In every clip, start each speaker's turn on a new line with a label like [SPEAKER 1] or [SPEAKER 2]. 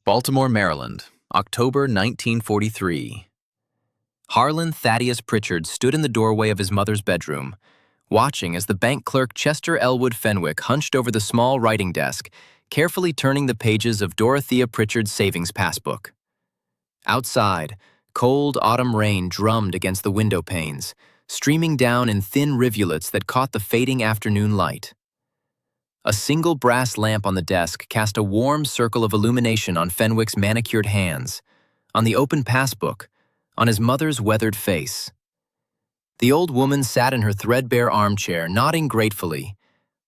[SPEAKER 1] Baltimore, Maryland, October 1943. Harlan Thaddeus Pritchard stood in the doorway of his mother's bedroom, watching as the bank clerk Chester Fenwick hunched over the small writing desk, carefully turning the pages of Dorothea Pritchard's savings passbook. Outside, cold autumn rain drummed against the window panes, streaming down in thin rivulets that caught the fading afternoon light. A single brass lamp on the desk cast a warm circle of illumination on Fenwick's manicured hands, on the open passbook, on his mother's weathered face. The old woman sat in her threadbare armchair, nodding gratefully.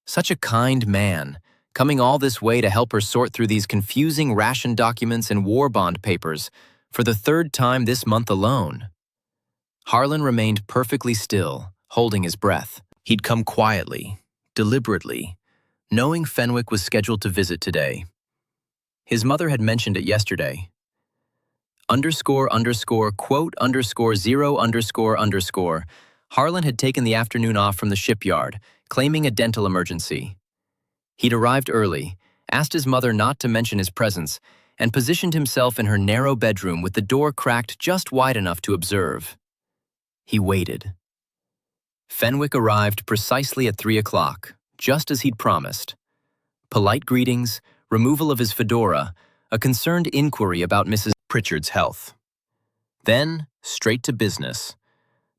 [SPEAKER 1] Such a kind man, coming all this way to help her sort through these confusing ration documents and war bond papers for the third time this month alone. Harlan remained perfectly still, holding his breath. He'd come quietly, deliberately, knowing Fenwick was scheduled to visit today. His mother had mentioned it yesterday. __quote _0 __. Harlan had taken the afternoon off from the shipyard, claiming a dental emergency. He'd arrived early, asked his mother not to mention his presence, and positioned himself in her narrow bedroom with the door cracked just wide enough to observe. He waited. Fenwick arrived precisely at 3 o'clock, just as he'd promised. Polite greetings, removal of his fedora, a concerned inquiry about Mrs. Pritchard's health. Then, straight to business.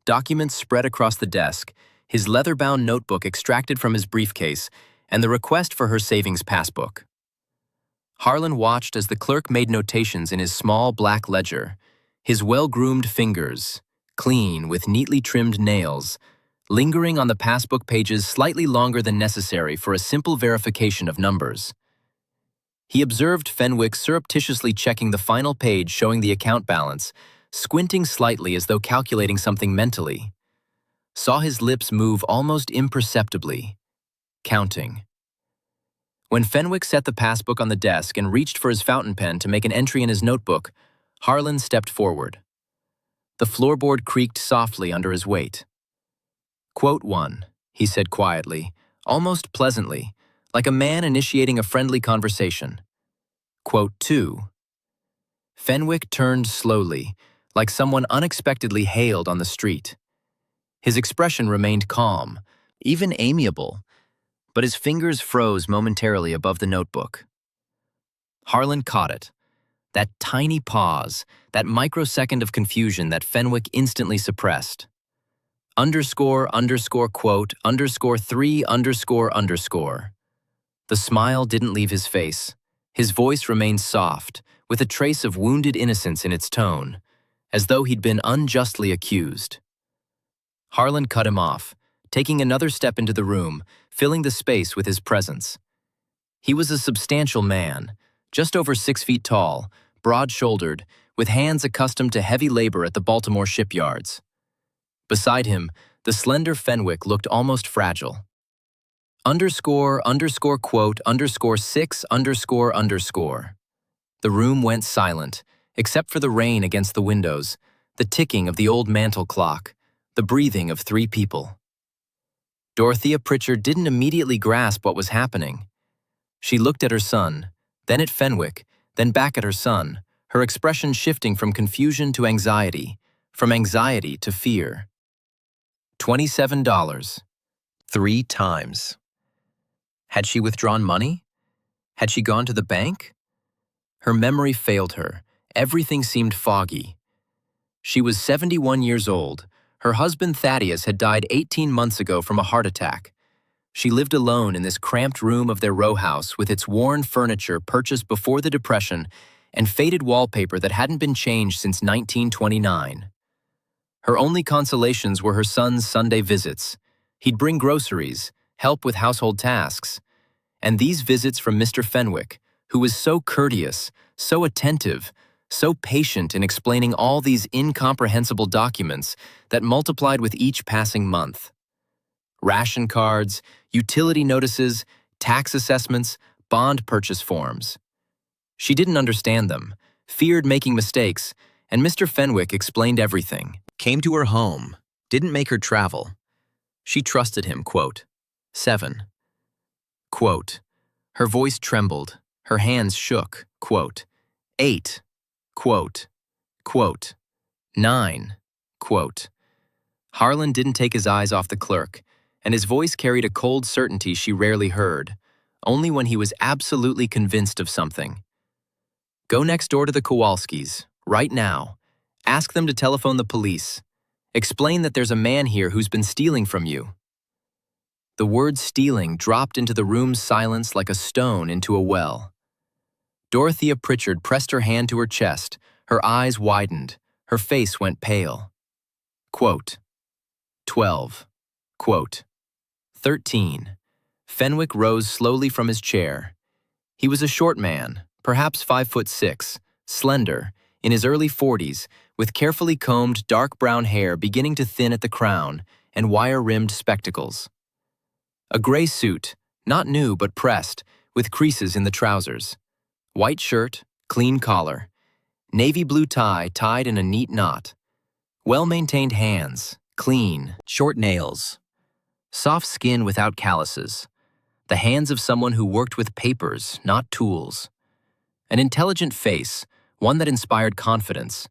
[SPEAKER 1] Documents spread across the desk, his leather-bound notebook extracted from his briefcase, and the request for her savings passbook. Harlan watched as the clerk made notations in his small black ledger, his well-groomed fingers, clean with neatly trimmed nails, lingering on the passbook pages slightly longer than necessary for a simple verification of numbers. He observed Fenwick surreptitiously checking the final page showing the account balance, squinting slightly as though calculating something mentally. Saw his lips move almost imperceptibly, counting. When Fenwick set the passbook on the desk and reached for his fountain pen to make an entry in his notebook, Harlan stepped forward. The floorboard creaked softly under his weight. Quote 1, he said quietly, almost pleasantly, like a man initiating a friendly conversation. Quote 2. Fenwick turned slowly, like someone unexpectedly hailed on the street. His expression remained calm, even amiable, but his fingers froze momentarily above the notebook. Harlan caught it. That tiny pause, that microsecond of confusion that Fenwick instantly suppressed. __quote _3 __. The smile didn't leave his face. His voice remained soft, with a trace of wounded innocence in its tone, as though he'd been unjustly accused. Harlan cut him off, taking another step into the room, filling the space with his presence. He was a substantial man, just over 6 feet tall, broad-shouldered, with hands accustomed to heavy labor at the Baltimore shipyards. Beside him, the slender Fenwick looked almost fragile. __quote _6 __. The room went silent, except for the rain against the windows, the ticking of the old mantel clock, the breathing of 3 people. Dorothea Pritchard didn't immediately grasp what was happening. She looked at her son, then at Fenwick, then back at her son, her expression shifting from confusion to anxiety, from anxiety to fear. $27. 3 times. Had she withdrawn money? Had she gone to the bank? Her memory failed her. Everything seemed foggy. She was 71 years old. Her husband Thaddeus had died 18 months ago from a heart attack. She lived alone in this cramped room of their row house with its worn furniture purchased before the Depression and faded wallpaper that hadn't been changed since 1929. Her only consolations were her son's Sunday visits. He'd bring groceries, help with household tasks, and these visits from Mr. Fenwick, who was so courteous, so attentive, so patient in explaining all these incomprehensible documents that multiplied with each passing month. Ration cards, utility notices, tax assessments, bond purchase forms. She didn't understand them, feared making mistakes, and Mr. Fenwick explained everything. Came to her home, didn't make her travel. She trusted him, quote. 7. Quote. Her voice trembled, her hands shook, quote. 8, quote, quote, 9, quote. Harlan didn't take his eyes off the clerk, and his voice carried a cold certainty she rarely heard, only when he was absolutely convinced of something. Go next door to the Kowalskis, right now. Ask them to telephone the police. Explain that there's a man here who's been stealing from you. The word stealing dropped into the room's silence like a stone into a well. Dorothea Pritchard pressed her hand to her chest, her eyes widened, her face went pale. Quote, 12, quote, 13. Fenwick rose slowly from his chair. He was a short man, perhaps 5'6", slender, in his early 40s, with carefully combed dark brown hair beginning to thin at the crown and wire-rimmed spectacles. A gray suit, not new but pressed, with creases in the trousers. White shirt, clean collar. Navy blue tie tied in a neat knot. Well-maintained hands, clean, short nails. Soft skin without calluses. The hands of someone who worked with papers, not tools. An intelligent face, one that inspired confidence.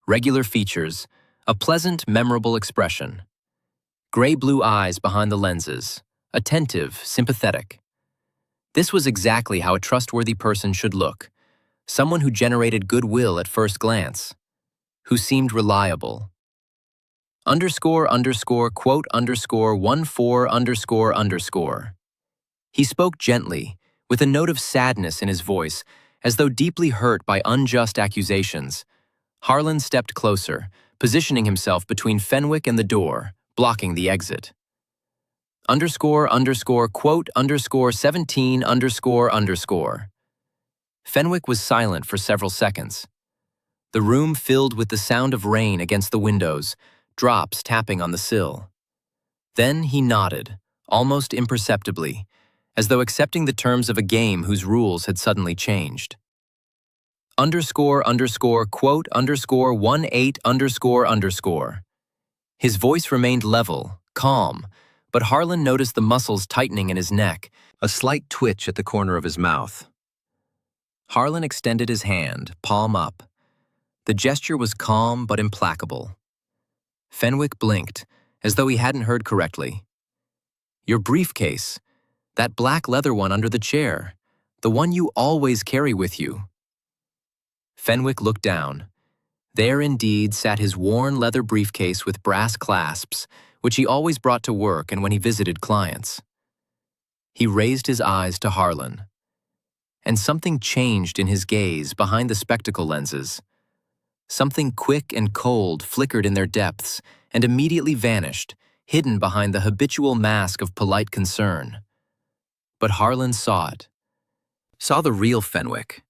[SPEAKER 1] Regular features, a pleasant, memorable expression. Gray-blue eyes behind the lenses, attentive, sympathetic. This was exactly how a trustworthy person should look. Someone who generated goodwill at first glance. Who seemed reliable. Underscore, underscore, quote, underscore, 14, underscore, underscore. He spoke gently, with a note of sadness in his voice, as though deeply hurt by unjust accusations. Harlan stepped closer, positioning himself between Fenwick and the door, blocking the exit. Underscore, underscore, quote, underscore, 17, underscore, underscore. Fenwick was silent for several seconds. The room filled with the sound of rain against the windows, drops tapping on the sill. Then he nodded, almost imperceptibly, as though accepting the terms of a game whose rules had suddenly changed. Underscore, underscore, quote, underscore, 18, underscore, underscore. His voice remained level, calm, but Harlan noticed the muscles tightening in his neck, a slight twitch at the corner of his mouth. Harlan extended his hand, palm up. The gesture was calm but implacable. Fenwick blinked, as though he hadn't heard correctly. Your briefcase, that black leather one under the chair, the one you always carry with you. Fenwick looked down. There indeed sat his worn leather briefcase with brass clasps, which he always brought to work and when he visited clients. He raised his eyes to Harlan. And something changed in his gaze behind the spectacle lenses. Something quick and cold flickered in their depths and immediately vanished, hidden behind the habitual mask of polite concern. But Harlan saw it. Saw the real Fenwick,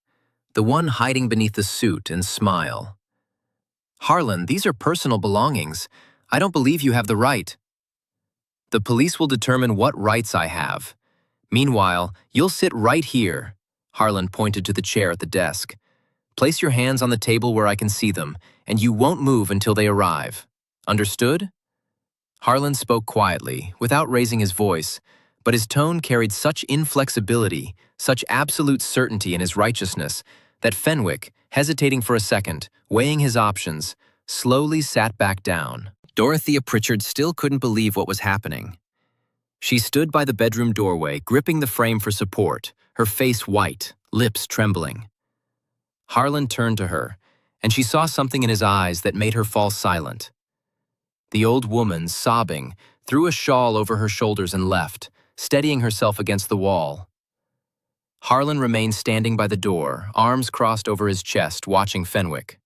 [SPEAKER 1] the one hiding beneath the suit and smile. Harlan, these are personal belongings. I don't believe you have the right. The police will determine what rights I have. Meanwhile, you'll sit right here. Harlan pointed to the chair at the desk. Place your hands on the table where I can see them, and you won't move until they arrive. Understood? Harlan spoke quietly, without raising his voice, but his tone carried such inflexibility, such absolute certainty in his righteousness, that Fenwick, hesitating for a second, weighing his options, slowly sat back down. Dorothea Pritchard still couldn't believe what was happening. She stood by the bedroom doorway, gripping the frame for support, her face white, lips trembling. Harlan turned to her, and she saw something in his eyes that made her fall silent. The old woman, sobbing, threw a shawl over her shoulders and left, steadying herself against the wall. Harlan remained standing by the door, arms crossed over his chest, watching Fenwick.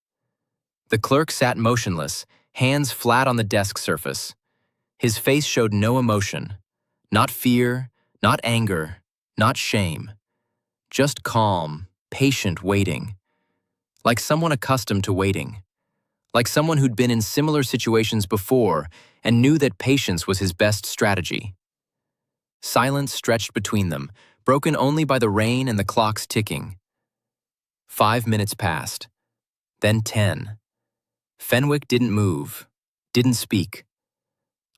[SPEAKER 1] The clerk sat motionless, hands flat on the desk surface. His face showed no emotion, not fear, not anger, not shame. Just calm, patient waiting. Like someone accustomed to waiting. Like someone who'd been in similar situations before and knew that patience was his best strategy. Silence stretched between them, broken only by the rain and the clock's ticking. 5 minutes passed. Then 10. Fenwick didn't move, didn't speak.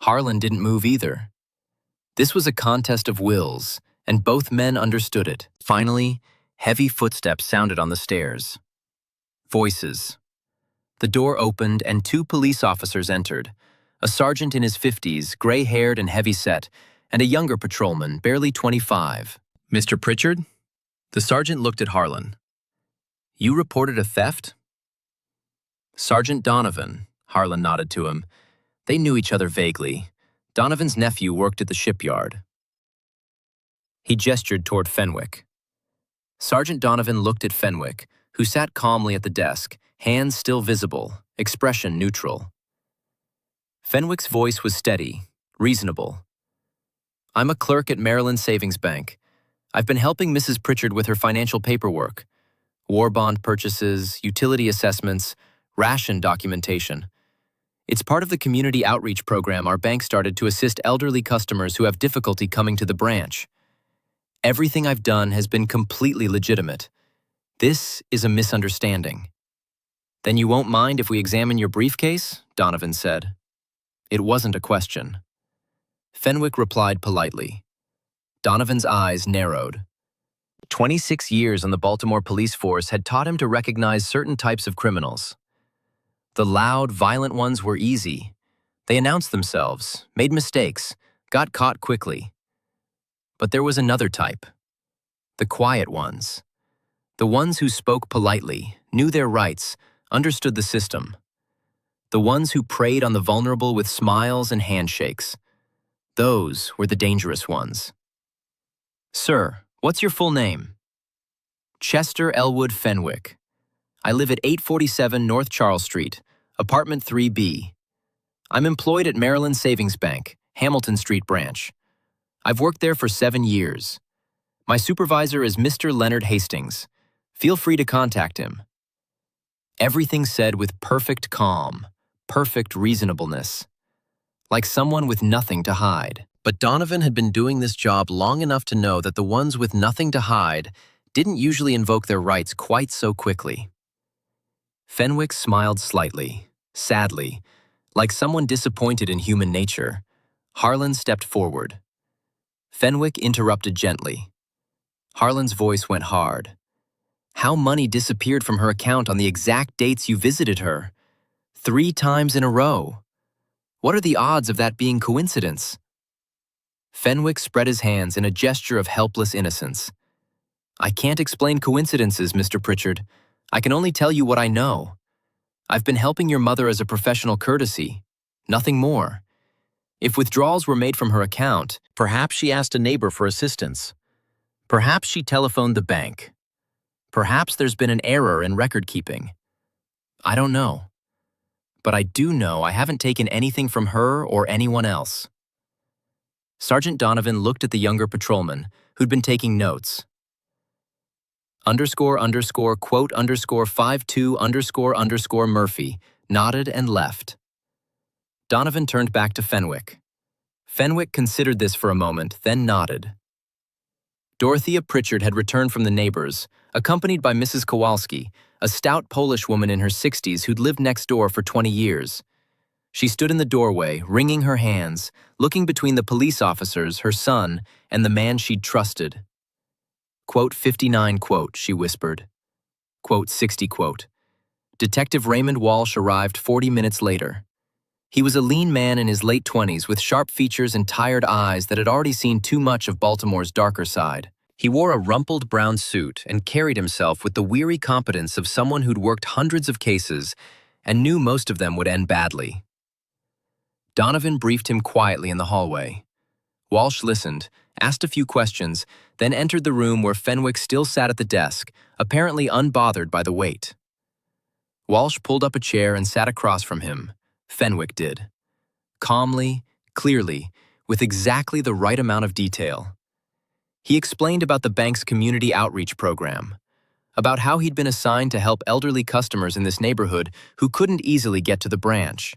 [SPEAKER 1] Harlan didn't move either. This was a contest of wills, and both men understood it. Finally, heavy footsteps sounded on the stairs. Voices. The door opened and two police officers entered. A sergeant in his 50s, gray-haired and heavy-set, and a younger patrolman, barely 25. "Mr. Pritchard?" The sergeant looked at Harlan. "You reported a theft?" "Sergeant Donovan," Harlan nodded to him. They knew each other vaguely. Donovan's nephew worked at the shipyard. He gestured toward Fenwick. Sergeant Donovan looked at Fenwick, who sat calmly at the desk, hands still visible, expression neutral. Fenwick's voice was steady, reasonable. "I'm a clerk at Maryland Savings Bank. I've been helping Mrs. Pritchard with her financial paperwork. War bond purchases, utility assessments, ration documentation. It's part of the community outreach program our bank started to assist elderly customers who have difficulty coming to the branch. Everything I've done has been completely legitimate. This is a misunderstanding." "Then you won't mind if we examine your briefcase?" Donovan said. It wasn't a question. Fenwick replied politely. Donovan's eyes narrowed. 26 years on the Baltimore police force had taught him to recognize certain types of criminals. The loud, violent ones were easy. They announced themselves, made mistakes, got caught quickly. But there was another type. The quiet ones. The ones who spoke politely, knew their rights, understood the system. The ones who preyed on the vulnerable with smiles and handshakes. Those were the dangerous ones. "Sir, what's your full name?" "Chester Elwood Fenwick. I live at 847 North Charles Street, apartment 3B. I'm employed at Maryland Savings Bank, Hamilton Street branch. I've worked there for 7 years. My supervisor is Mr. Leonard Hastings. Feel free to contact him." Everything said with perfect calm, perfect reasonableness. Like someone with nothing to hide. But Donovan had been doing this job long enough to know that the ones with nothing to hide didn't usually invoke their rights quite so quickly. Fenwick smiled slightly, sadly, like someone disappointed in human nature. Harlan stepped forward. Fenwick interrupted gently. Harlan's voice went hard. "How money disappeared from her account on the exact dates you visited her? 3 times in a row. What are the odds of that being coincidence?" Fenwick spread his hands in a gesture of helpless innocence. "I can't explain coincidences, Mr. Pritchard. I can only tell you what I know. I've been helping your mother as a professional courtesy, nothing more. If withdrawals were made from her account, perhaps she asked a neighbor for assistance. Perhaps she telephoned the bank. Perhaps there's been an error in record keeping. I don't know. But I do know I haven't taken anything from her or anyone else." Sergeant Donovan looked at the younger patrolman, who'd been taking notes. __quote _52 Murphy nodded and left. Donovan turned back to Fenwick. Fenwick considered this for a moment, then nodded. Dorothea Pritchard had returned from the neighbors, accompanied by Mrs. Kowalski, a stout Polish woman in her 60s who'd lived next door for 20 years. She stood in the doorway, wringing her hands, looking between the police officers, her son, and the man she'd trusted. Quote 59, she whispered. Quote 60, Detective Raymond Walsh arrived 40 minutes later. He was a lean man in his late 20s with sharp features and tired eyes that had already seen too much of Baltimore's darker side. He wore a rumpled brown suit and carried himself with the weary competence of someone who'd worked hundreds of cases and knew most of them would end badly. Donovan briefed him quietly in the hallway. Walsh listened, asked a few questions, then entered the room where Fenwick still sat at the desk, apparently unbothered by the wait. Walsh pulled up a chair and sat across from him. Fenwick did. Calmly, clearly, with exactly the right amount of detail. He explained about the bank's community outreach program, about how he'd been assigned to help elderly customers in this neighborhood who couldn't easily get to the branch,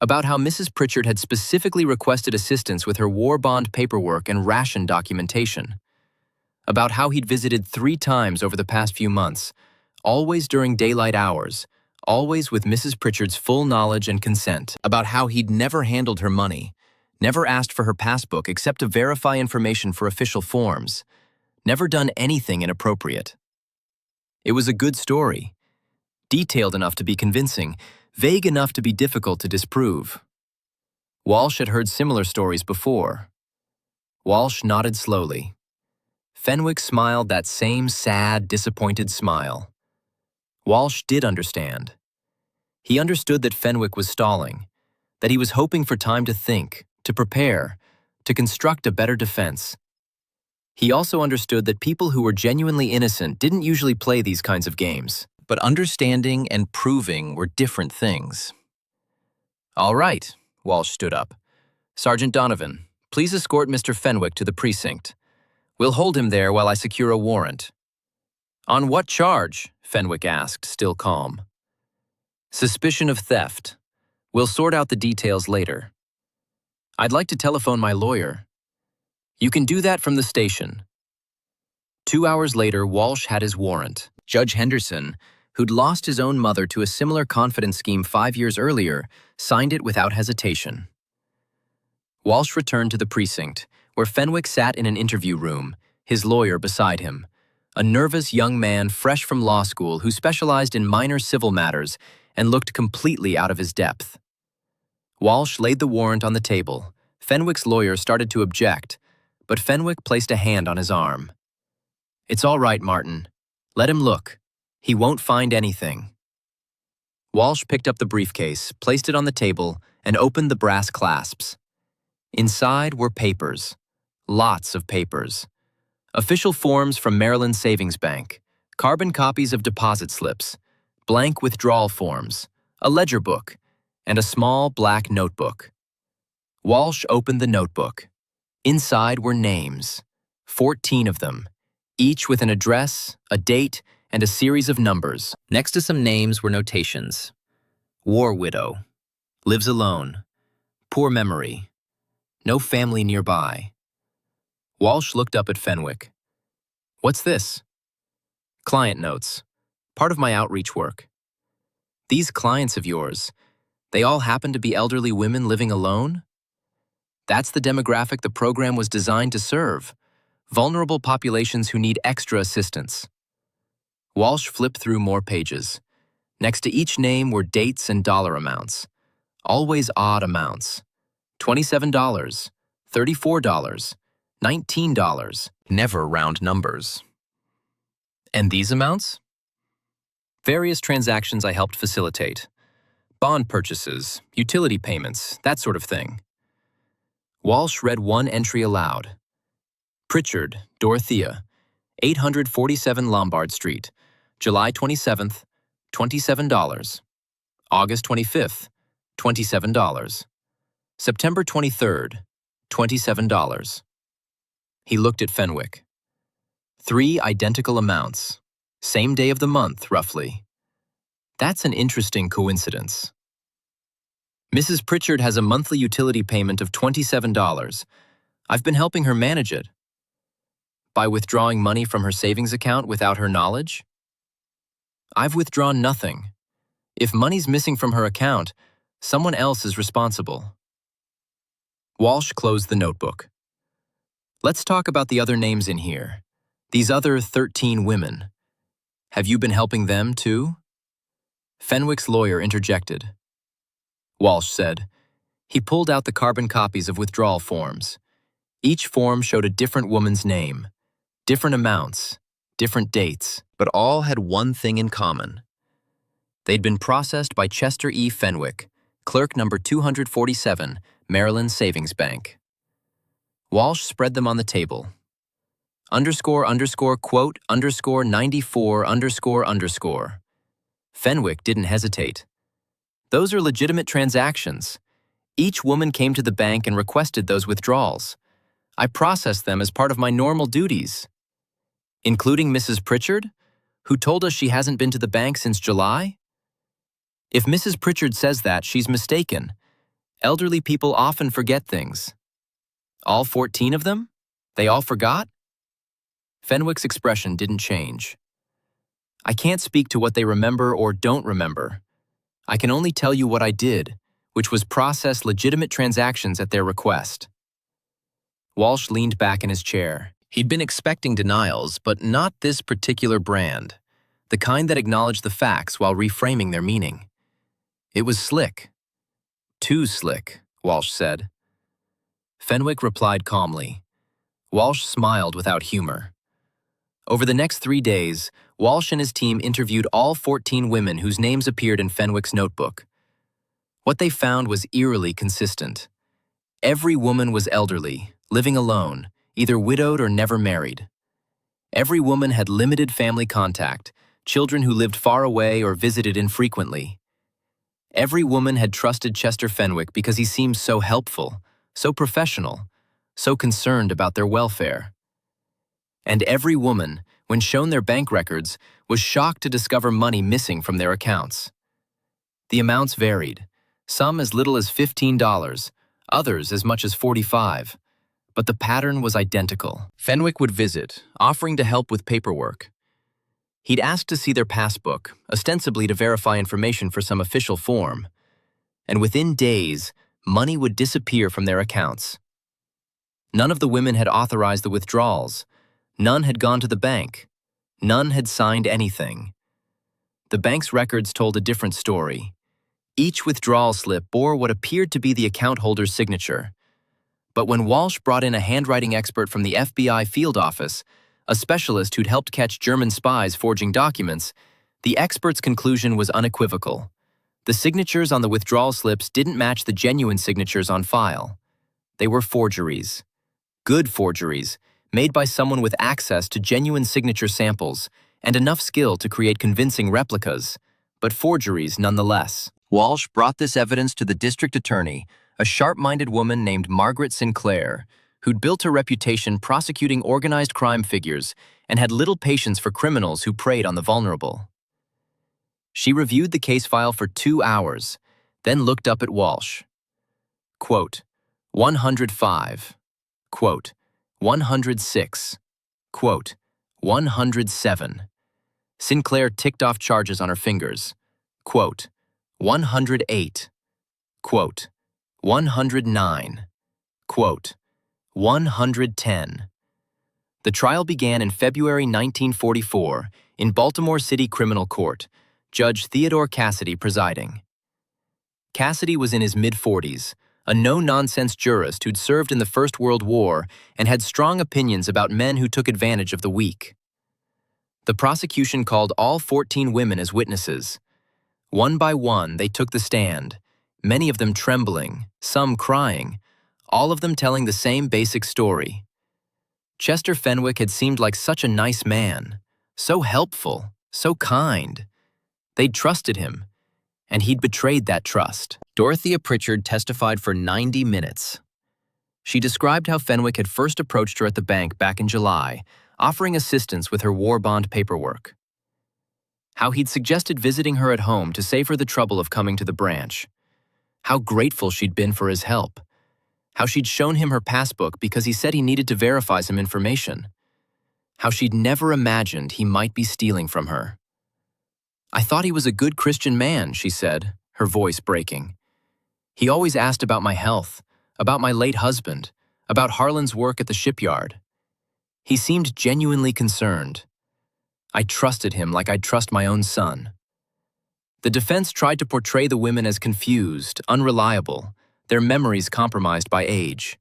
[SPEAKER 1] about how Mrs. Pritchard had specifically requested assistance with her war bond paperwork and ration documentation, about how he'd visited 3 times over the past few months, always during daylight hours, always with Mrs. Pritchard's full knowledge and consent, about how he'd never handled her money, never asked for her passbook except to verify information for official forms, never done anything inappropriate. It was a good story. detailed enough to be convincing, vague enough to be difficult to disprove. Walsh had heard similar stories before. Walsh nodded slowly. Fenwick smiled that same sad, disappointed smile. Walsh did understand. He understood that Fenwick was stalling, that he was hoping for time to think, to prepare, to construct a better defense. He also understood that people who were genuinely innocent didn't usually play these kinds of games, but understanding and proving were different things. "All right," Walsh stood up. "Sergeant Donovan, please escort Mr. Fenwick to the precinct. We'll hold him there while I secure a warrant." "On what charge?" Fenwick asked, still calm. "Suspicion of theft. We'll sort out the details later." "I'd like to telephone my lawyer." "You can do that from the station." 2 hours later, Walsh had his warrant. Judge Henderson, who'd lost his own mother to a similar confidence scheme 5 years earlier, signed it without hesitation. Walsh returned to the precinct, where Fenwick sat in an interview room, his lawyer beside him, a nervous young man fresh from law school who specialized in minor civil matters and looked completely out of his depth. Walsh laid the warrant on the table. Fenwick's lawyer started to object, but Fenwick placed a hand on his arm. "It's all right, Martin. Let him look. He won't find anything." Walsh picked up the briefcase, placed it on the table, and opened the brass clasps. Inside were papers. Lots of papers. Official forms from Maryland Savings Bank, carbon copies of deposit slips, blank withdrawal forms, a ledger book, and a small black notebook. Walsh opened the notebook. Inside were names, 14 of them, each with an address, a date, and a series of numbers. Next to some names were notations. War widow, lives alone, poor memory, no family nearby. Walsh looked up at Fenwick. "What's this?" "Client notes, part of my outreach work." "These clients of yours, they all happen to be elderly women living alone?" "That's the demographic the program was designed to serve, vulnerable populations who need extra assistance." Walsh flipped through more pages. Next to each name were dates and dollar amounts, always odd amounts. $27, $34, $19, never round numbers. "And these amounts?" "Various transactions I helped facilitate. Bond purchases, utility payments, that sort of thing." Walsh read one entry aloud. "Pritchard, Dorothea, 847 Lombard Street, July 27th, $27. August 25th, $27. September 23rd, $27. He looked at Fenwick. 3 identical amounts, same day of the month, roughly. That's an interesting coincidence. "Mrs. Pritchard has a monthly utility payment of $27. I've been helping her manage it." "By withdrawing money from her savings account without her knowledge?" "I've withdrawn nothing. If money's missing from her account, someone else is responsible." Walsh closed the notebook. "Let's talk about the other names in here. These other 13 women. Have you been helping them too?" Fenwick's lawyer interjected. Walsh said. He pulled out the carbon copies of withdrawal forms. Each form showed a different woman's name, different amounts, different dates, but all had one thing in common. They'd been processed by Chester E. Fenwick, clerk number 247, Maryland Savings Bank. Walsh spread them on the table. __quote _94 ___. Fenwick didn't hesitate. "Those are legitimate transactions. Each woman came to the bank and requested those withdrawals. I processed them as part of my normal duties." "Including Mrs. Pritchard, who told us she hasn't been to the bank since July?" "If Mrs. Pritchard says that, she's mistaken. Elderly people often forget things." "All 14 of them? They all forgot?" Fenwick's expression didn't change. "I can't speak to what they remember or don't remember. I can only tell you what I did, which was process legitimate transactions at their request." Walsh leaned back in his chair. He'd been expecting denials, but not this particular brand. the kind that acknowledged the facts while reframing their meaning. It was slick. Too slick, Walsh said. Fenwick replied calmly. Walsh smiled without humor. Over the next 3 days, Walsh and his team interviewed all 14 women whose names appeared in Fenwick's notebook. What they found was eerily consistent. Every woman was elderly, living alone, either widowed or never married. Every woman had limited family contact, children who lived far away or visited infrequently. Every woman had trusted Chester Fenwick because he seemed so helpful, so professional, so concerned about their welfare. And every woman, when shown their bank records, was shocked to discover money missing from their accounts. The amounts varied, some as little as $15, others as much as $45, but the pattern was identical. Fenwick would visit, offering to help with paperwork. He'd ask to see their passbook, ostensibly to verify information for some official form. And within days, money would disappear from their accounts. None of the women had authorized the withdrawals. None had gone to the bank. None had signed anything. The bank's records told a different story. Each withdrawal slip bore what appeared to be the account holder's signature. But when Walsh brought in a handwriting expert from the FBI field office, a specialist who'd helped catch German spies forging documents, the expert's conclusion was unequivocal. The signatures on the withdrawal slips didn't match the genuine signatures on file. They were forgeries. Good forgeries, made by someone with access to genuine signature samples and enough skill to create convincing replicas, but forgeries nonetheless. Walsh brought this evidence to the district attorney, a sharp-minded woman named Margaret Sinclair, who'd built her reputation prosecuting organized crime figures and had little patience for criminals who preyed on the vulnerable. She reviewed the case file for 2 hours, then looked up at Walsh. Quote, 105. Quote, 106. Quote, 107. Sinclair ticked off charges on her fingers. Quote, 108. Quote, 109. Quote, 110. The trial began in February 1944 in Baltimore City Criminal Court, Judge Theodore Cassidy presiding. Cassidy was in his mid-40s, a no-nonsense jurist who'd served in the First World War and had strong opinions about men who took advantage of the weak. The prosecution called all 14 women as witnesses. One by one, they took the stand, many of them trembling, some crying, all of them telling the same basic story. Chester Fenwick had seemed like such a nice man, so helpful, so kind. They'd trusted him, and he'd betrayed that trust. Dorothea Pritchard testified for 90 minutes. She described how Fenwick had first approached her at the bank back in July, offering assistance with her war bond paperwork. How he'd suggested visiting her at home to save her the trouble of coming to the branch. How grateful she'd been for his help. How she'd shown him her passbook because he said he needed to verify some information. How she'd never imagined he might be stealing from her. I thought he was a good Christian man, she said, her voice breaking. He always asked about my health, about my late husband, about Harlan's work at the shipyard. He seemed genuinely concerned. I trusted him like I'd trust my own son. The defense tried to portray the women as confused, unreliable, their memories compromised by age.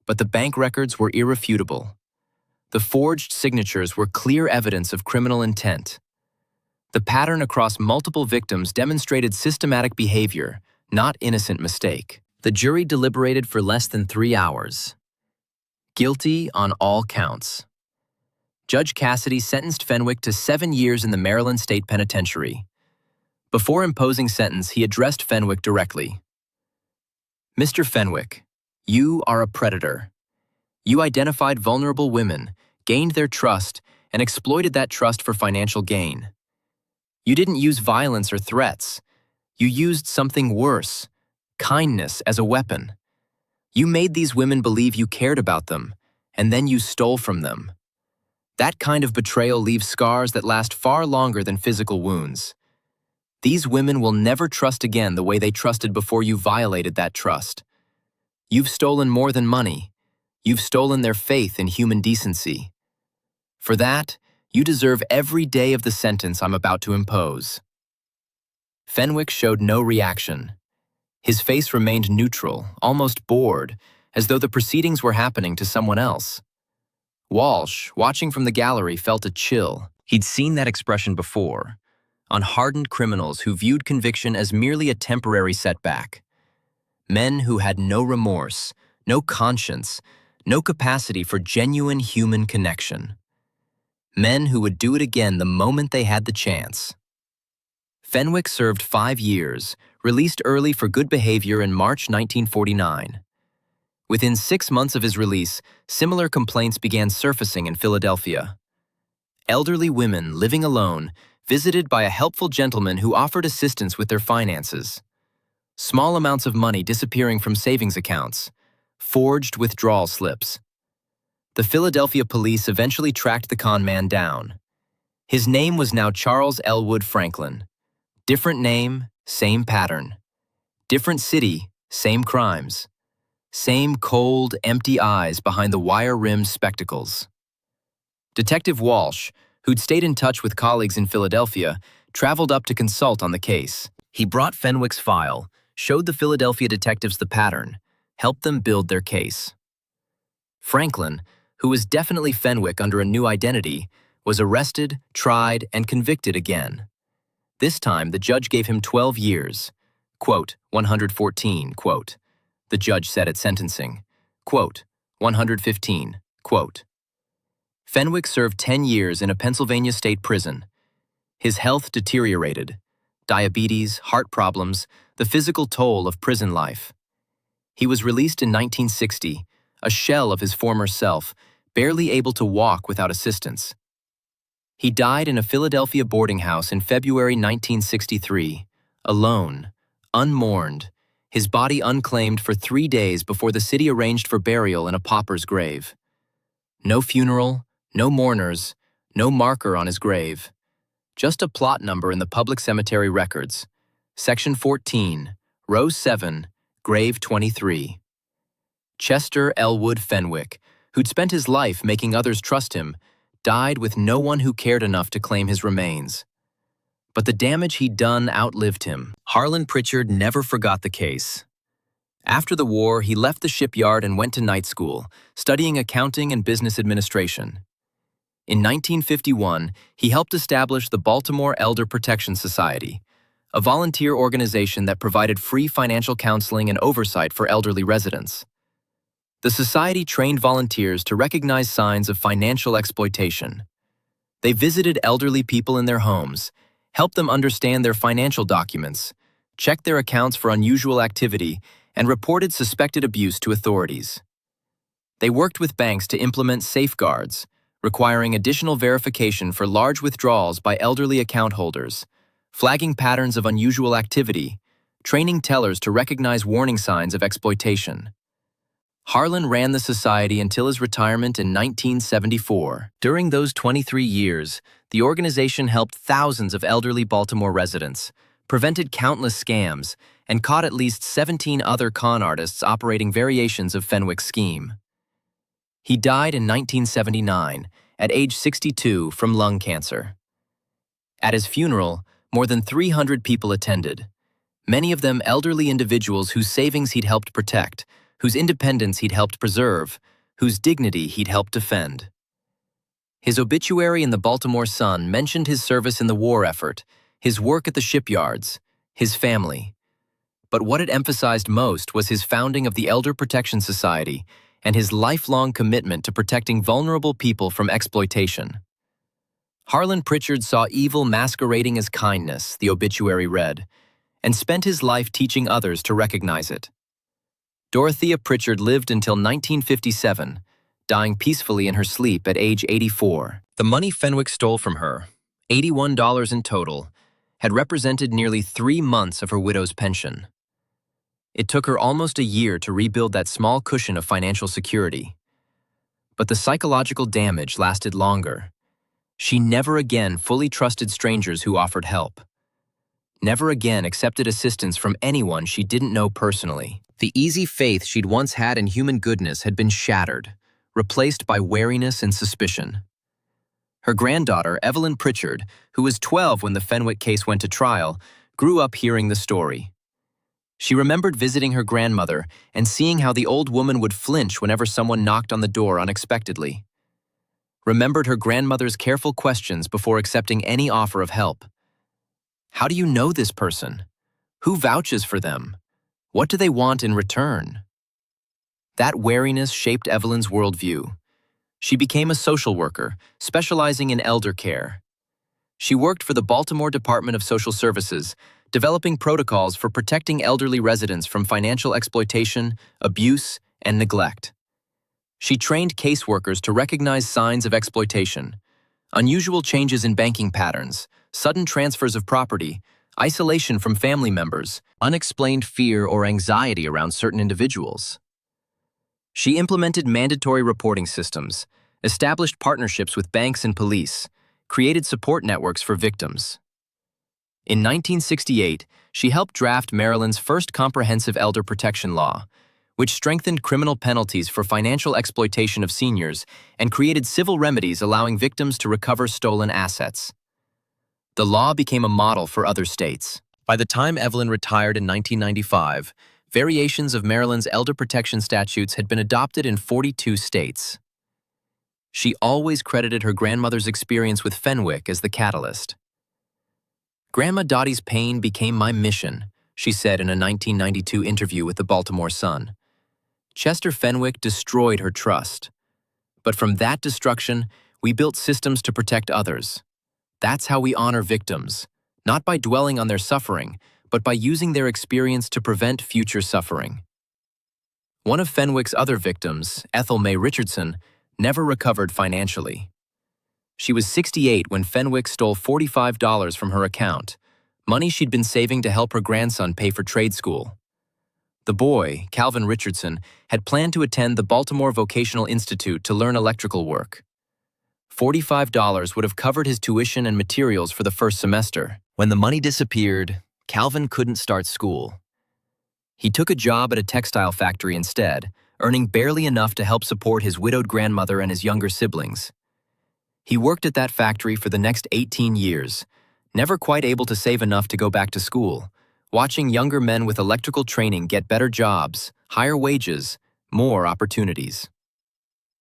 [SPEAKER 1] But the bank records were irrefutable. The forged signatures were clear evidence of criminal intent. The pattern across multiple victims demonstrated systematic behavior, not innocent mistake. The jury deliberated for less than 3 hours. Guilty on all counts. Judge Cassidy sentenced Fenwick to 7 years in the Maryland State Penitentiary. Before imposing sentence, he addressed Fenwick directly. Mr. Fenwick, you are a predator. You identified vulnerable women, gained their trust, and exploited that trust for financial gain. You didn't use violence or threats. You used something worse, kindness as a weapon. You made these women believe you cared about them, and then you stole from them. That kind of betrayal leaves scars that last far longer than physical wounds. These women will never trust again the way they trusted before you violated that trust. You've stolen more than money. You've stolen their faith in human decency. For that, You deserve every day of the sentence I'm about to impose." Fenwick showed no reaction. His face remained neutral, almost bored, as though the proceedings were happening to someone else. Walsh, watching from the gallery, felt a chill. He'd seen that expression before, on hardened criminals who viewed conviction as merely a temporary setback. Men who had no remorse, no conscience, no capacity for genuine human connection. Men who would do it again the moment they had the chance. Fenwick served 5 years, released early for good behavior in March 1949. Within 6 months of his release, similar complaints began surfacing in Philadelphia. Elderly women living alone, visited by a helpful gentleman who offered assistance with their finances. Small amounts of money disappearing from savings accounts. Forged withdrawal slips. The Philadelphia police eventually tracked the con man down. His name was now Charles Elwood Franklin. Different name, same pattern. Different city, same crimes. Same cold, empty eyes behind the wire-rimmed spectacles. Detective Walsh, who'd stayed in touch with colleagues in Philadelphia, traveled up to consult on the case. He brought Fenwick's file, showed the Philadelphia detectives the pattern, helped them build their case. Franklin, who was definitely Fenwick under a new identity, was arrested, tried, and convicted again. This time, the judge gave him 12 years. Quote, 114, quote. The judge said at sentencing. Quote, 115, quote. Fenwick served 10 years in a Pennsylvania state prison. His health deteriorated. Diabetes, heart problems, the physical toll of prison life. He was released in 1960, a shell of his former self, barely able to walk without assistance. He died in a Philadelphia boarding house in February 1963, alone, unmourned, his body unclaimed for 3 days before the city arranged for burial in a pauper's grave. No funeral, no mourners, no marker on his grave. Just a plot number in the public cemetery records. Section 14, Row 7, Grave 23. Chester Elwood Fenwick, who'd spent his life making others trust him, died with no one who cared enough to claim his remains. But the damage he'd done outlived him. Harlan Pritchard never forgot the case. After the war, he left the shipyard and went to night school, studying accounting and business administration. In 1951, he helped establish the Baltimore Elder Protection Society, a volunteer organization that provided free financial counseling and oversight for elderly residents. The society trained volunteers to recognize signs of financial exploitation. They visited elderly people in their homes, helped them understand their financial documents, checked their accounts for unusual activity, and reported suspected abuse to authorities. They worked with banks to implement safeguards, requiring additional verification for large withdrawals by elderly account holders, flagging patterns of unusual activity, training tellers to recognize warning signs of exploitation. Harlan ran the society until his retirement in 1974. During those 23 years, the organization helped thousands of elderly Baltimore residents, prevented countless scams, and caught at least 17 other con artists operating variations of Fenwick's scheme. He died in 1979, at age 62, from lung cancer. At his funeral, more than 300 people attended, many of them elderly individuals whose savings he'd helped protect, whose independence he'd helped preserve, whose dignity he'd helped defend. His obituary in the Baltimore Sun mentioned his service in the war effort, his work at the shipyards, his family. But what it emphasized most was his founding of the Elder Protection Society and his lifelong commitment to protecting vulnerable people from exploitation. Harlan Pritchard saw evil masquerading as kindness, the obituary read, and spent his life teaching others to recognize it. Dorothea Pritchard lived until 1957, dying peacefully in her sleep at age 84. The money Fenwick stole from her, $81 in total, had represented nearly 3 months of her widow's pension. It took her almost a year to rebuild that small cushion of financial security. But the psychological damage lasted longer. She never again fully trusted strangers who offered help. Never again accepted assistance from anyone she didn't know personally. The easy faith she'd once had in human goodness had been shattered, replaced by wariness and suspicion. Her granddaughter, Harlan Pritchard, who was 12 when the Fenwick case went to trial, grew up hearing the story. She remembered visiting her grandmother and seeing how the old woman would flinch whenever someone knocked on the door unexpectedly. Remembered her grandmother's careful questions before accepting any offer of help. How do you know this person? Who vouches for them? What do they want in return? That wariness shaped Evelyn's worldview. She became a social worker, specializing in elder care. She worked for the Baltimore Department of Social Services, developing protocols for protecting elderly residents from financial exploitation, abuse, and neglect. She trained caseworkers to recognize signs of exploitation, unusual changes in banking patterns, sudden transfers of property, isolation from family members, unexplained fear or anxiety around certain individuals. She implemented mandatory reporting systems, established partnerships with banks and police, created support networks for victims. In 1968, she helped draft Maryland's first comprehensive elder protection law, which strengthened criminal penalties for financial exploitation of seniors and created civil remedies allowing victims to recover stolen assets. The law became a model for other states. By the time Evelyn retired in 1995, variations of Maryland's elder protection statutes had been adopted in 42 states. She always credited her grandmother's experience with Fenwick as the catalyst. "Grandma Dottie's pain became my mission," she said in a 1992 interview with the Baltimore Sun. Chester Fenwick destroyed her trust. But from that destruction, we built systems to protect others. That's how we honor victims, not by dwelling on their suffering, but by using their experience to prevent future suffering. One of Fenwick's other victims, Ethel Mae Richardson, never recovered financially. She was 68 when Fenwick stole $45 from her account, money she'd been saving to help her grandson pay for trade school. The boy, Calvin Richardson, had planned to attend the Baltimore Vocational Institute to learn electrical work. $45 would have covered his tuition and materials for the first semester. When the money disappeared, Calvin couldn't start school. He took a job at a textile factory instead, earning barely enough to help support his widowed grandmother and his younger siblings. He worked at that factory for the next 18 years, never quite able to save enough to go back to school, watching younger men with electrical training get better jobs, higher wages, more opportunities.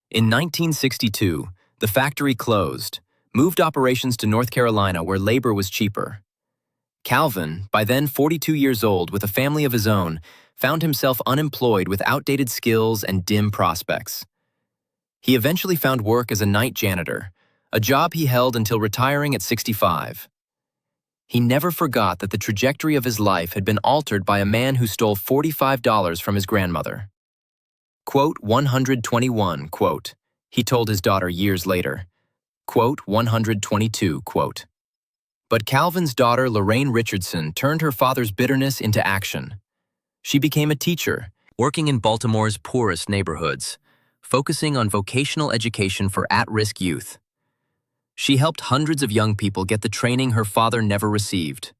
[SPEAKER 1] In 1962, the factory closed, moved operations to North Carolina where labor was cheaper. Calvin, by then 42 years old with a family of his own, found himself unemployed with outdated skills and dim prospects. He eventually found work as a night janitor, a job he held until retiring at 65. He never forgot that the trajectory of his life had been altered by a man who stole $45 from his grandmother. Quote 121, quote, he told his daughter years later. Quote 122, quote. But Calvin's daughter, Lorraine Richardson, turned her father's bitterness into action. She became a teacher, working in Baltimore's poorest neighborhoods, focusing on vocational education for at-risk youth. She helped hundreds of young people get the training her father never received.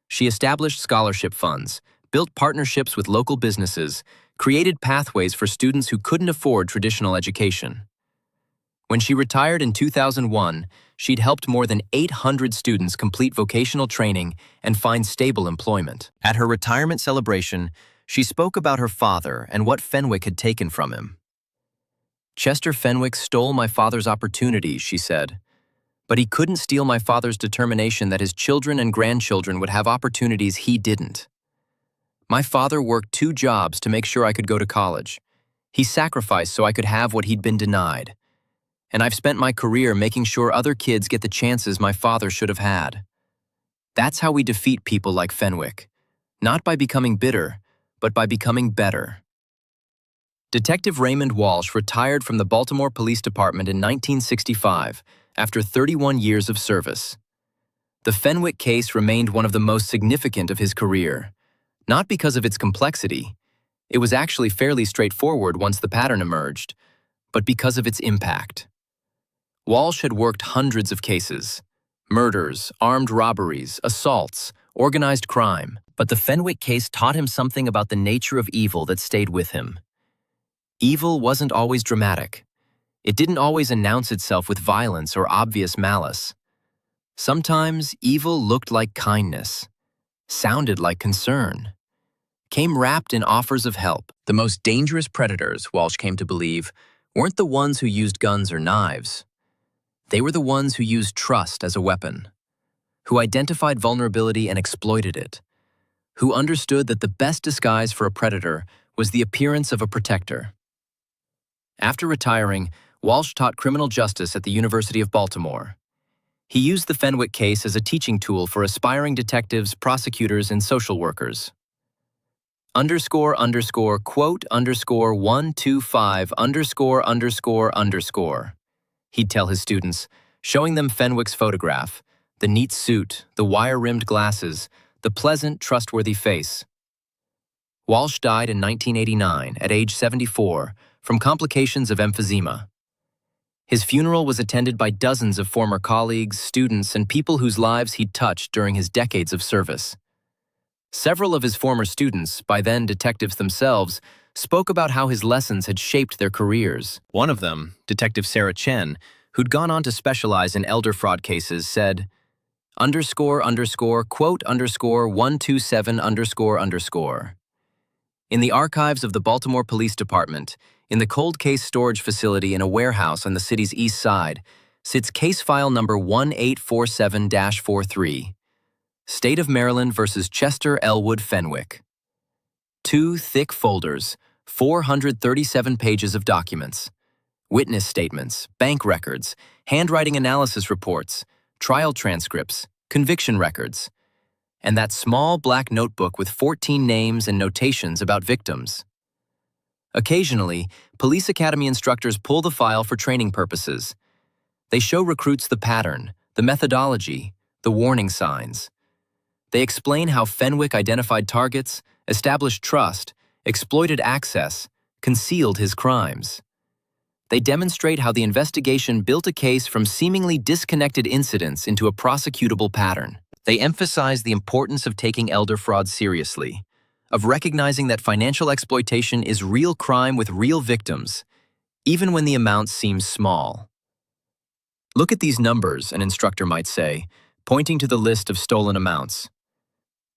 [SPEAKER 1] She established scholarship funds, built partnerships with local businesses, created pathways for students who couldn't afford traditional education. When she retired in 2001, she'd helped more than 800 students complete vocational training and find stable employment. At her retirement celebration, she spoke about her father and what Fenwick had taken from him. "Chester Fenwick stole my father's opportunities," she said. "But he couldn't steal my father's determination that his children and grandchildren would have opportunities he didn't. My father worked 2 jobs to make sure I could go to college. He sacrificed so I could have what he'd been denied. And I've spent my career making sure other kids get the chances my father should have had. That's how we defeat people like Fenwick, not by becoming bitter, but by becoming better." Detective Raymond Walsh retired from the Baltimore Police Department in 1965 after 31 years of service. The Fenwick case remained one of the most significant of his career, not because of its complexity. It was actually fairly straightforward once the pattern emerged, but because of its impact. Walsh had worked hundreds of cases: murders, armed robberies, assaults, organized crime. But the Fenwick case taught him something about the nature of evil that stayed with him. Evil wasn't always dramatic. It didn't always announce itself with violence or obvious malice. Sometimes evil looked like kindness, sounded like concern, came wrapped in offers of help. The most dangerous predators, Walsh came to believe, weren't the ones who used guns or knives. They were the ones who used trust as a weapon, who identified vulnerability and exploited it, who understood that the best disguise for a predator was the appearance of a protector. After retiring, Walsh taught criminal justice at the University of Baltimore. He used the Fenwick case as a teaching tool for aspiring detectives, prosecutors, and social workers. Quote 125 He'd tell his students, showing them Fenwick's photograph, the neat suit, the wire-rimmed glasses, the pleasant, trustworthy face. Walsh died in 1989 at age 74 from complications of emphysema. His funeral was attended by dozens of former colleagues, students, and people whose lives he'd touched during his decades of service. Several of his former students, by then detectives themselves, spoke about how his lessons had shaped their careers. One of them, Detective Sarah Chen, who'd gone on to specialize in elder fraud cases, said, quote 127 In the archives of the Baltimore Police Department, in the cold case storage facility in a warehouse on the city's east side, sits case file number 1847-43, State of Maryland versus Chester Elwood Fenwick. 2 thick folders, 437 pages of documents, witness statements, bank records, handwriting analysis reports, trial transcripts, conviction records, and that small black notebook with 14 names and notations about victims. Occasionally, police academy instructors pull the file for training purposes. They show recruits the pattern, the methodology, the warning signs. They explain how Fenwick identified targets, established trust, exploited access, concealed his crimes. They demonstrate how the investigation built a case from seemingly disconnected incidents into a prosecutable pattern. They emphasize the importance of taking elder fraud seriously, of recognizing that financial exploitation is real crime with real victims, even when the amount seems small. Look at these numbers, an instructor might say, pointing to the list of stolen amounts.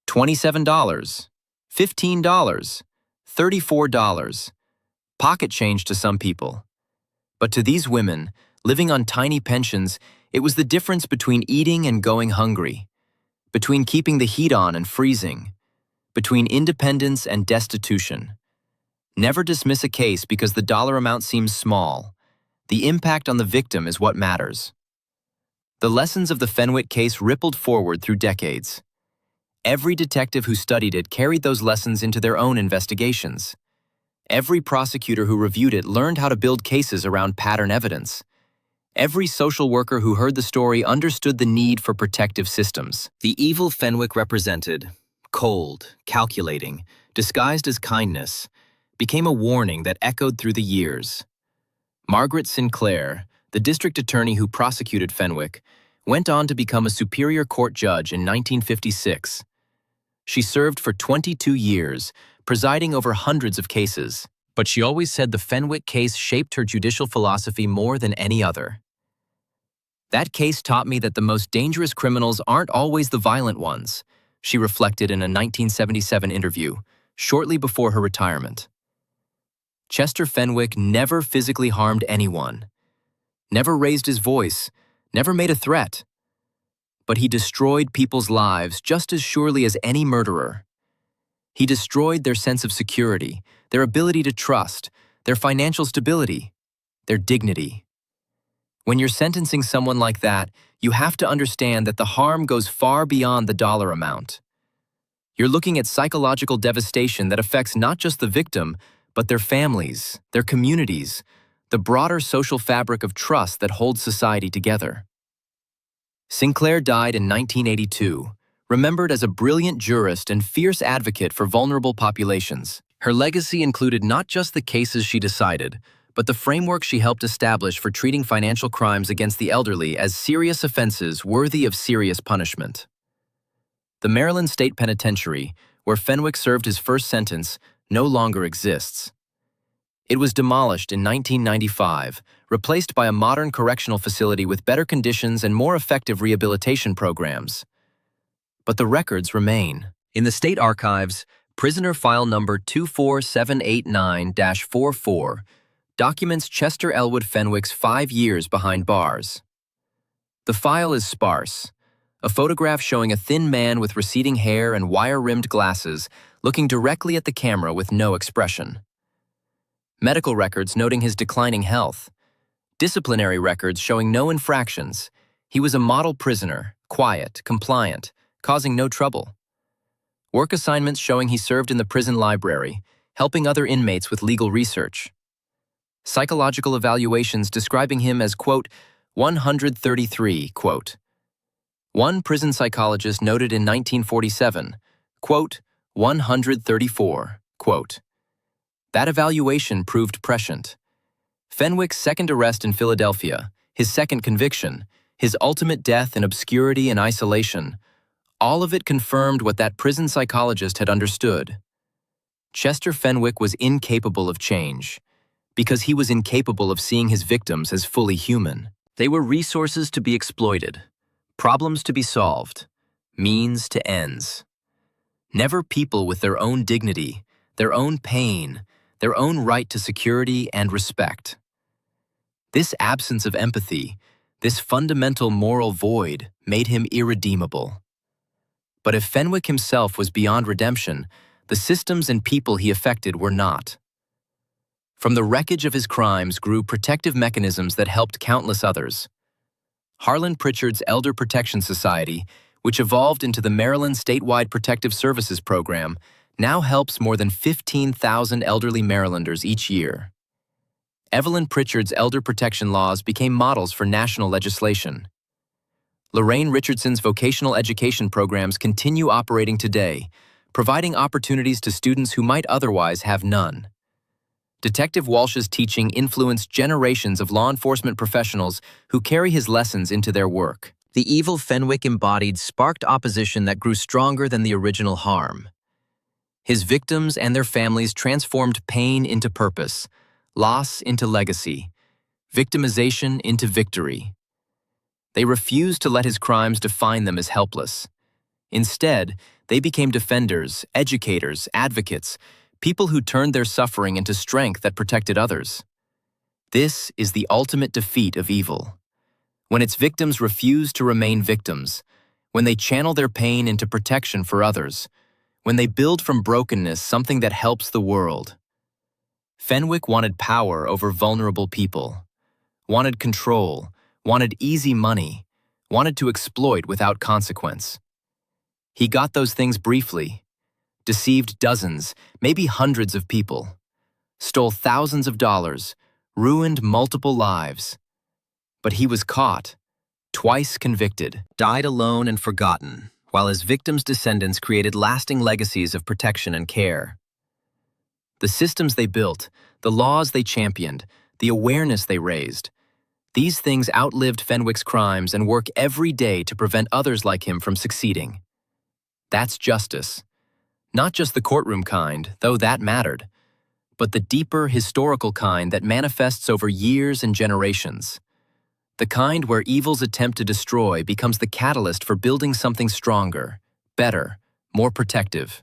[SPEAKER 1] $27, $15, $34, pocket change to some people. But to these women, living on tiny pensions, it was the difference between eating and going hungry, between keeping the heat on and freezing, between independence and destitution. Never dismiss a case because the dollar amount seems small. The impact on the victim is what matters. The lessons of the Fenwick case rippled forward through decades. Every detective who studied it carried those lessons into their own investigations. Every prosecutor who reviewed it learned how to build cases around pattern evidence. Every social worker who heard the story understood the need for protective systems. The evil Fenwick represented, cold, calculating, disguised as kindness, became a warning that echoed through the years. Margaret Sinclair, the district attorney who prosecuted Fenwick, went on to become a Superior Court judge in 1956. She served for 22 years, presiding over hundreds of cases, but she always said the Fenwick case shaped her judicial philosophy more than any other. That case taught me that the most dangerous criminals aren't always the violent ones, she reflected in a 1977 interview, shortly before her retirement. Chester Fenwick never physically harmed anyone, never raised his voice, never made a threat. But he destroyed people's lives just as surely as any murderer. He destroyed their sense of security, their ability to trust, their financial stability, their dignity. When you're sentencing someone like that, you have to understand that the harm goes far beyond the dollar amount. You're looking at psychological devastation that affects not just the victim, but their families, their communities, the broader social fabric of trust that holds society together. Sinclair died in 1982, remembered as a brilliant jurist and fierce advocate for vulnerable populations. Her legacy included not just the cases she decided, but the framework she helped establish for treating financial crimes against the elderly as serious offenses worthy of serious punishment. The Maryland State Penitentiary, where Fenwick served his first sentence, no longer exists. It was demolished in 1995, replaced by a modern correctional facility with better conditions and more effective rehabilitation programs. But the records remain. In the state archives, prisoner file number 24789-44 documents Chester Elwood Fenwick's 5 years behind bars. The file is sparse. A photograph showing a thin man with receding hair and wire-rimmed glasses looking directly at the camera with no expression. Medical records noting his declining health. Disciplinary records showing no infractions. He was a model prisoner, quiet, compliant, causing no trouble. Work assignments showing he served in the prison library, helping other inmates with legal research. Psychological evaluations describing him as, quote, 133, quote. One prison psychologist noted in 1947, quote, 134, quote. That evaluation proved prescient. Fenwick's second arrest in Philadelphia, his second conviction, his ultimate death in obscurity and isolation, all of it confirmed what that prison psychologist had understood. Chester Fenwick was incapable of change, because he was incapable of seeing his victims as fully human. They were resources to be exploited, problems to be solved, means to ends. Never people with their own dignity, their own pain, their own right to security and respect. This absence of empathy, this fundamental moral void, made him irredeemable. But if Fenwick himself was beyond redemption, the systems and people he affected were not. From the wreckage of his crimes grew protective mechanisms that helped countless others. Harlan Pritchard's Elder Protection Society, which evolved into the Maryland Statewide Protective Services Program, now helps more than 15,000 elderly Marylanders each year. Evelyn Pritchard's elder protection laws became models for national legislation. Lorraine Richardson's vocational education programs continue operating today, providing opportunities to students who might otherwise have none. Detective Walsh's teaching influenced generations of law enforcement professionals who carry his lessons into their work. The evil Fenwick embodied sparked opposition that grew stronger than the original harm. His victims and their families transformed pain into purpose, loss into legacy, victimization into victory. They refused to let his crimes define them as helpless. Instead, they became defenders, educators, advocates, people who turned their suffering into strength that protected others. This is the ultimate defeat of evil. When its victims refuse to remain victims, when they channel their pain into protection for others, when they build from brokenness something that helps the world. Fenwick wanted power over vulnerable people, wanted control, wanted easy money, wanted to exploit without consequence. He got those things briefly, deceived dozens, maybe hundreds of people, stole thousands of dollars, ruined multiple lives. But he was caught, twice convicted, died alone and forgotten, while his victims' descendants created lasting legacies of protection and care. The systems they built, the laws they championed, the awareness they raised, these things outlived Fenwick's crimes and work every day to prevent others like him from succeeding. That's justice. Not just the courtroom kind, though that mattered, but the deeper historical kind that manifests over years and generations. The kind where evil's attempt to destroy becomes the catalyst for building something stronger, better, more protective.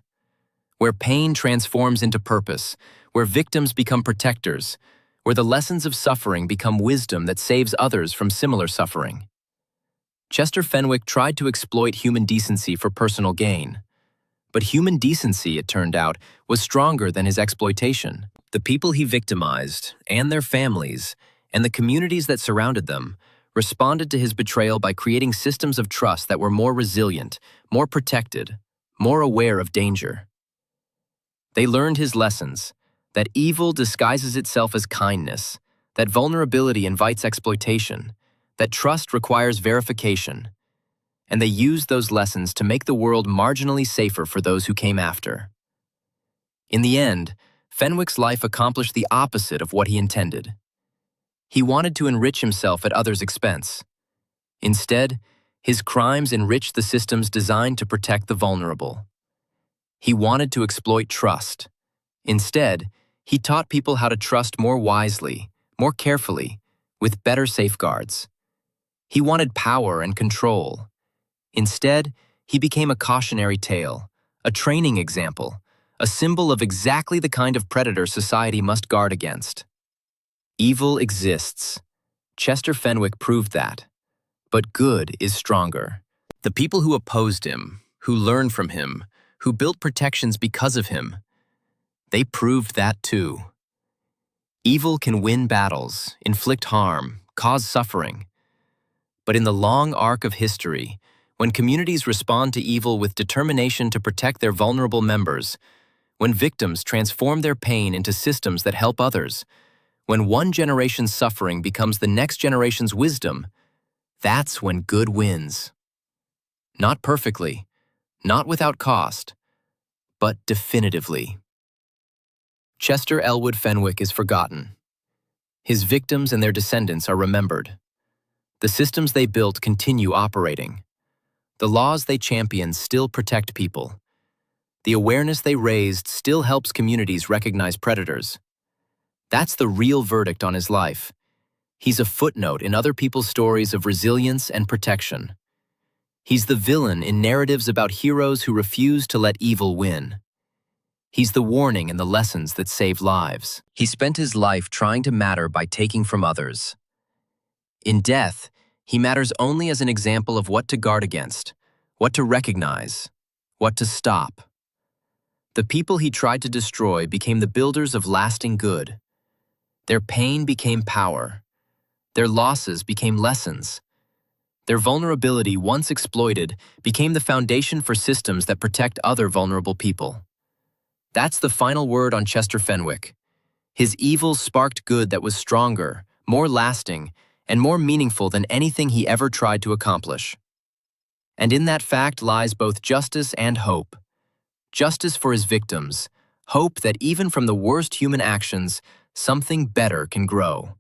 [SPEAKER 1] Where pain transforms into purpose, where victims become protectors, where the lessons of suffering become wisdom that saves others from similar suffering. Chester Fenwick tried to exploit human decency for personal gain. But human decency, it turned out, was stronger than his exploitation. The people he victimized, and their families, and the communities that surrounded them, responded to his betrayal by creating systems of trust that were more resilient, more protected, more aware of danger. They learned his lessons, that evil disguises itself as kindness, that vulnerability invites exploitation, that trust requires verification, and they used those lessons to make the world marginally safer for those who came after. In the end, Fenwick's life accomplished the opposite of what he intended. He wanted to enrich himself at others' expense. Instead, his crimes enriched the systems designed to protect the vulnerable. He wanted to exploit trust. Instead, He taught people how to trust more wisely, more carefully, with better safeguards. He wanted power and control. Instead, he became a cautionary tale, a training example, a symbol of exactly the kind of predator society must guard against. Evil exists. Chester Fenwick proved that. But good is stronger. The people who opposed him, who learned from him, who built protections because of him, they proved that too. Evil can win battles, inflict harm, cause suffering. But in the long arc of history, when communities respond to evil with determination to protect their vulnerable members, when victims transform their pain into systems that help others, when one generation's suffering becomes the next generation's wisdom, that's when good wins. Not perfectly, not without cost, but definitively. Chester Elwood Fenwick is forgotten. His victims and their descendants are remembered. The systems they built continue operating. The laws they championed still protect people. The awareness they raised still helps communities recognize predators. That's the real verdict on his life. He's a footnote in other people's stories of resilience and protection. He's the villain in narratives about heroes who refuse to let evil win. He's the warning in the lessons that save lives. He spent his life trying to matter by taking from others. In death, he matters only as an example of what to guard against, what to recognize, what to stop. The people he tried to destroy became the builders of lasting good. Their pain became power. Their losses became lessons. Their vulnerability, once exploited, became the foundation for systems that protect other vulnerable people. That's the final word on Chester Fenwick. His evil sparked good that was stronger, more lasting, and more meaningful than anything he ever tried to accomplish. And in that fact lies both justice and hope. Justice for his victims, hope that even from the worst human actions, something better can grow.